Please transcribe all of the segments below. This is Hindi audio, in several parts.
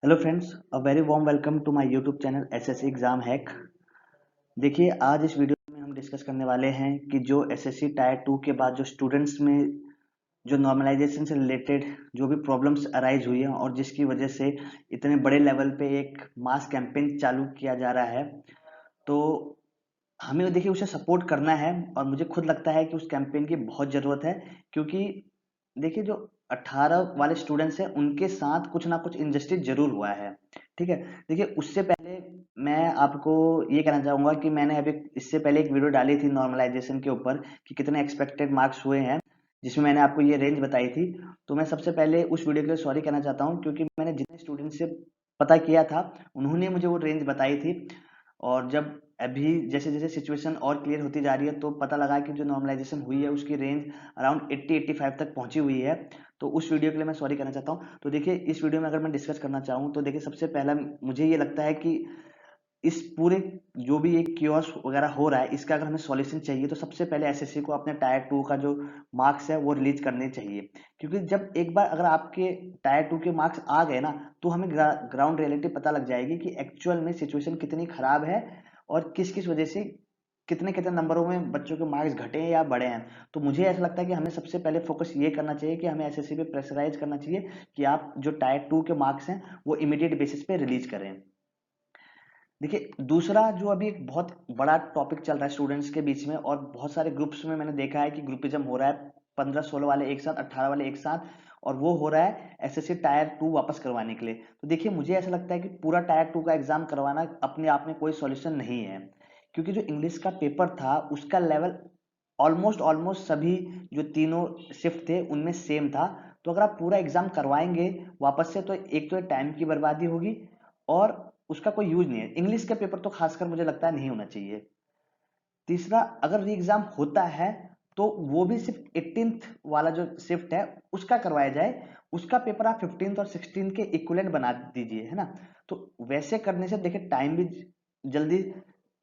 Hello friends, a very warm welcome to my YouTube channel SSC exam hack. देखिए, आज इस वीडियो में हम डिस्कस करने वाले हैं कि जो एसएससी टायर 2 के बाद जो स्टूडेंट्स में जो नॉर्मलाइजेशन से रिलेटेड जो भी प्रॉब्लम्स अराइज हुई हैं और जिसकी वजह से इतने बड़े लेवल पे एक मास कैंपेन चालू किया जा रहा है, तो हमें देखिए उसे सपोर्ट करना है। और मुझे खुद लगता है कि उस कैंपेन की बहुत ज़रूरत है, क्योंकि देखिए जो 18 वाले स्टूडेंट्स हैं उनके साथ कुछ ना कुछ इनजस्टिस जरूर हुआ है। ठीक है। देखिए, उससे पहले मैं आपको ये कहना चाहूंगा कि मैंने अभी इससे पहले एक वीडियो डाली थी नॉर्मलाइजेशन के ऊपर कि कितने एक्सपेक्टेड मार्क्स हुए हैं, जिसमें मैंने आपको ये रेंज बताई थी। तो मैं सबसे पहले उस वीडियो के लिए सॉरी कहना चाहता हूँ, क्योंकि मैंने जितने स्टूडेंट से पता किया था उन्होंने मुझे वो रेंज बताई थी। और जब अभी जैसे जैसे सिचुएशन और क्लियर होती जा रही है तो पता लगा कि जो नॉर्मलाइजेशन हुई है उसकी रेंज अराउंड 80-85 तक पहुंची हुई है। तो उस वीडियो के लिए मैं सॉरी कहना चाहता हूँ। तो देखिए, इस वीडियो में अगर मैं डिस्कस करना चाहूँ तो देखिए, सबसे पहला मुझे ये लगता है कि इस पूरे जो भी एक क्योस वगैरह हो रहा है, इसका अगर हमें सॉल्यूशन चाहिए तो सबसे पहले एसएससी को अपने टायर 2 का जो मार्क्स है वो रिलीज करने चाहिए। क्योंकि जब एक बार अगर आपके टायर 2 के मार्क्स आ गए ना, तो हमें ग्राउंड रियलिटी पता लग जाएगी कि एक्चुअल में सिचुएशन कितनी खराब है और किस किस वजह से कितने कितने नंबरों में बच्चों के मार्क्स घटे हैं या बढ़े हैं। तो मुझे ऐसा लगता है कि हमें सबसे पहले फोकस ये करना चाहिए कि हमें एसएससी पे प्रेशराइज करना चाहिए कि आप जो टायर 2 के मार्क्स हैं वो इमीडिएट बेसिस पे रिलीज करें। देखिए, दूसरा जो अभी एक बहुत बड़ा टॉपिक चल रहा है स्टूडेंट्स के बीच में और बहुत सारे ग्रुप्स में मैंने देखा है कि ग्रुपिज्म हो रहा है, 15-16 वाले एक साथ, 18 वाले एक साथ। और वो हो रहा है एसएससी टायर 2 वापस करवाने के लिए। तो देखिए, मुझे ऐसा लगता है कि पूरा टायर 2 का एग्जाम करवाना अपने आप में कोई सॉल्यूशन नहीं है, क्योंकि जो इंग्लिश का पेपर था उसका लेवल ऑलमोस्ट ऑलमोस्ट सभी जो तीनों शिफ्ट थे उनमें सेम था। तो अगर आप पूरा एग्जाम करवाएंगे वापस से, तो एक तो टाइम की बर्बादी होगी और उसका कोई यूज नहीं है। इंग्लिश का पेपर तो खासकर मुझे लगता है नहीं होना चाहिए। तीसरा, अगर री एग्जाम होता है तो वो भी सिर्फ 18th वाला जो शिफ्ट है उसका करवाया जाए। उसका पेपर आप 15th और 16th के इक्विवेलेंट बना दीजिए, है ना। तो वैसे करने से देखिए टाइम भी जल्दी,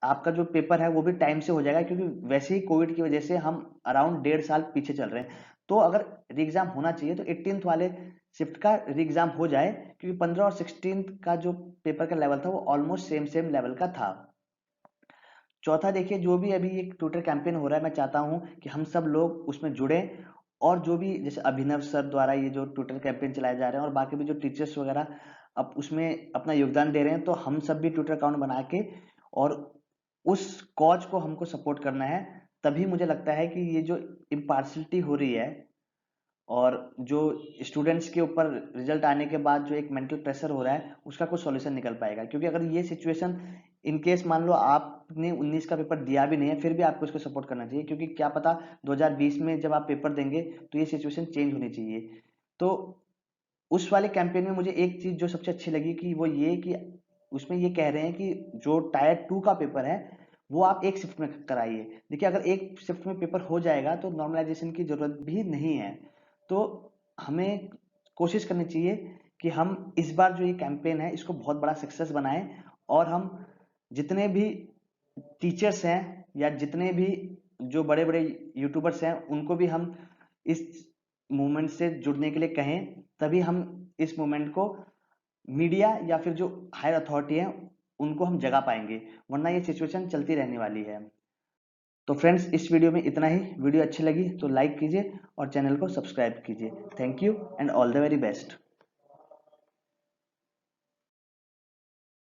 आपका जो पेपर है वो भी टाइम से हो जाएगा, क्योंकि वैसे ही कोविड की वजह से हम अराउंड 1.5 साल पीछे चल रहे हैं। तो अगर री एग्जाम होना चाहिए तो 18th वाले शिफ्ट का री एग्जाम हो जाए, क्योंकि 15 और 16th का जो पेपर का लेवल था वो ऑलमोस्ट सेम सेम लेवल का था। चौथा, देखिए जो भी अभी एक ट्विटर कैंपेन हो रहा है, मैं चाहता हूं कि हम सब लोग उसमें जुड़े। और जो भी जैसे अभिनव सर द्वारा ये जो ट्विटर कैंपेन चलाए जा रहे हैं और बाकी भी जो टीचर्स वगैरह अब उसमें अपना योगदान दे रहे हैं, तो हम सब भी ट्विटर अकाउंट बना के और उस कॉज को हमको सपोर्ट करना है। तभी मुझे लगता है कि ये जो इम्पार्शलिटी हो रही है और जो स्टूडेंट्स के ऊपर रिजल्ट आने के बाद जो एक मेंटल प्रेशर हो रहा है उसका कुछ सॉल्यूशन निकल पाएगा। क्योंकि अगर ये सिचुएशन इन केस मान लो आपने 19 का पेपर दिया भी नहीं है, फिर भी आपको इसको सपोर्ट करना चाहिए, क्योंकि क्या पता 2020 में जब आप पेपर देंगे तो ये सिचुएशन चेंज होनी चाहिए। तो उस वाले कैंपेन में मुझे एक चीज जो सबसे अच्छी लगी कि वो ये कि उसमें ये कह रहे हैं कि जो टायर 2 का पेपर है वो आप एक शिफ्ट में कराइए। देखिए, अगर एक शिफ्ट में पेपर हो जाएगा तो नॉर्मलाइजेशन की जरूरत भी नहीं है। तो हमें कोशिश करनी चाहिए कि हम इस बार जो ये कैंपेन है इसको बहुत बड़ा सक्सेस बनाएं। और हम जितने भी टीचर्स हैं या जितने भी जो बड़े बड़े यूट्यूबर्स हैं उनको भी हम इस मूवमेंट से जुड़ने के लिए कहें। तभी हम इस मूवमेंट को मीडिया या फिर जो हायर अथॉरिटी है उनको हम जगा पाएंगे, वरना ये सिचुएशन चलती रहने वाली है। तो फ्रेंड्स, इस वीडियो में इतना ही। वीडियो अच्छी लगी तो लाइक कीजिए और चैनल को सब्सक्राइब कीजिए। Thank you and all the very best.